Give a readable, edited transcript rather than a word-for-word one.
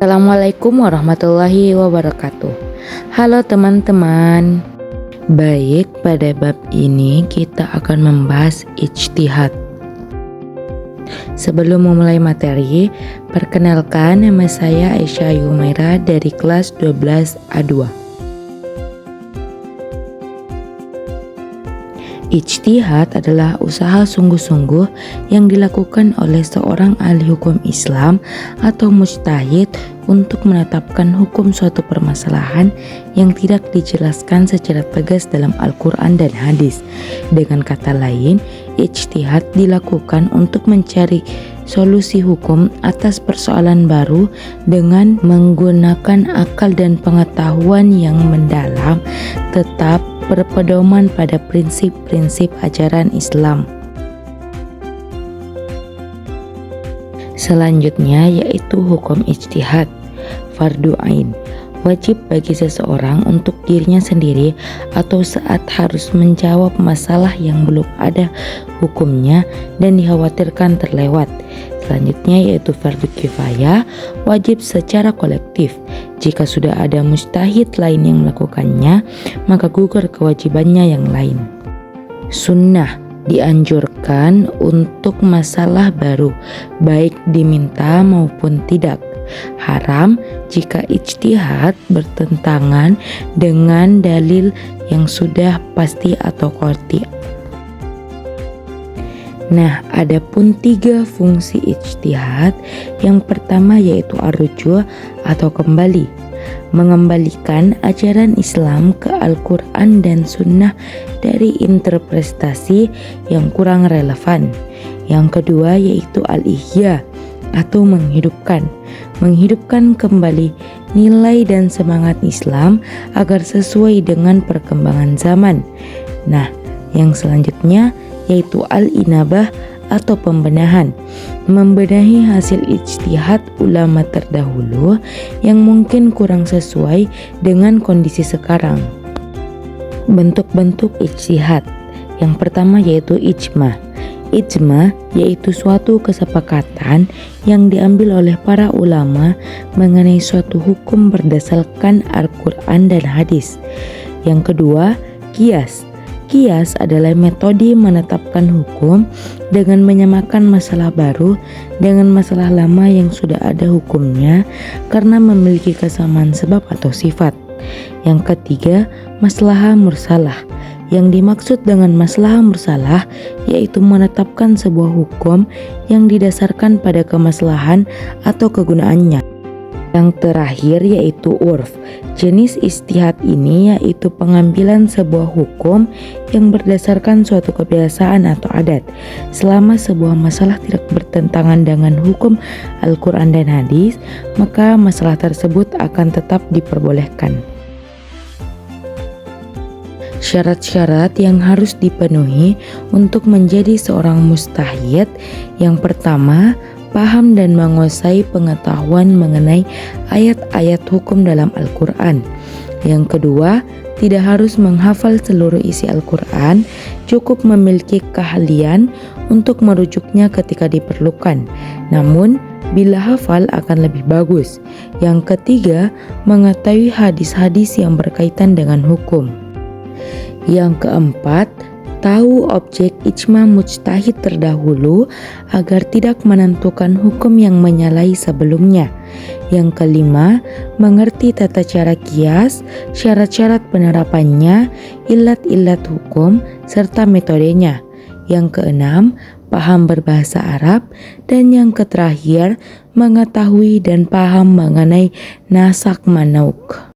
Assalamualaikum warahmatullahi wabarakatuh. Halo teman-teman. Baik, pada bab ini kita akan membahas ijtihad. Sebelum memulai materi, perkenalkan, nama saya Aisyah Yumaira dari kelas 12 A2. Ijtihad adalah usaha sungguh-sungguh yang dilakukan oleh seorang ahli hukum Islam atau mujtahid untuk menetapkan hukum suatu permasalahan yang tidak dijelaskan secara tegas dalam Al-Quran dan hadis. Dengan kata lain, ijtihad dilakukan untuk mencari solusi hukum atas persoalan baru dengan menggunakan akal dan pengetahuan yang mendalam, tetap berpedoman pada prinsip-prinsip ajaran Islam. Selanjutnya yaitu hukum ijtihad. Fardu ain, wajib bagi seseorang untuk dirinya sendiri atau saat harus menjawab masalah yang belum ada hukumnya dan dikhawatirkan terlewat. Selanjutnya yaitu fardu kifayah, wajib secara kolektif. Jika sudah ada mujtahid lain yang melakukannya, maka gugur kewajibannya yang lain. Sunnah, dianjurkan untuk masalah baru, baik diminta maupun tidak. Haram jika ijtihad bertentangan dengan dalil yang sudah pasti atau qati'. Nah, adapun 3 fungsi ijtihad. Yang pertama yaitu ar-ruju' atau kembali, mengembalikan ajaran Islam ke Al-Quran dan Sunnah dari interpretasi yang kurang relevan. Yang kedua yaitu al-ihya atau menghidupkan kembali nilai dan semangat Islam agar sesuai dengan perkembangan zaman. Nah, yang selanjutnya yaitu al-inabah atau pembenahan, membenahi hasil ijtihad ulama terdahulu yang mungkin kurang sesuai dengan kondisi sekarang. Bentuk-bentuk ijtihad. Yang pertama yaitu ijma'. Ijma' yaitu suatu kesepakatan yang diambil oleh para ulama mengenai suatu hukum berdasarkan Al-Quran dan hadis. Yang kedua, qiyas. Qiyas adalah metode menetapkan hukum dengan menyamakan masalah baru dengan masalah lama yang sudah ada hukumnya karena memiliki kesamaan sebab atau sifat. Yang ketiga, maslahah mursalah. Yang dimaksud dengan maslahah mursalah yaitu menetapkan sebuah hukum yang didasarkan pada kemaslahan atau kegunaannya. Yang terakhir yaitu urf. Jenis ijtihad ini yaitu pengambilan sebuah hukum yang berdasarkan suatu kebiasaan atau adat. Selama sebuah masalah tidak bertentangan dengan hukum Al-Quran dan hadis, maka masalah tersebut akan tetap diperbolehkan. Syarat-syarat yang harus dipenuhi untuk menjadi seorang mujtahid. Yang pertama, paham dan menguasai pengetahuan mengenai ayat-ayat hukum dalam Al-Quran. Yang kedua, tidak harus menghafal seluruh isi Al-Quran, cukup memiliki keahlian untuk merujuknya ketika diperlukan. Namun, bila hafal akan lebih bagus. Yang ketiga, mengetahui hadis-hadis yang berkaitan dengan hukum. Yang keempat, tahu objek ijma' mujtahid terdahulu agar tidak menentukan hukum yang menyalahi sebelumnya. Yang kelima, mengerti tata cara qiyas, syarat-syarat penerapannya, ilat-ilat hukum, serta metodenya. Yang keenam, paham berbahasa Arab. Dan yang terakhir, mengetahui dan paham mengenai nasak manauk.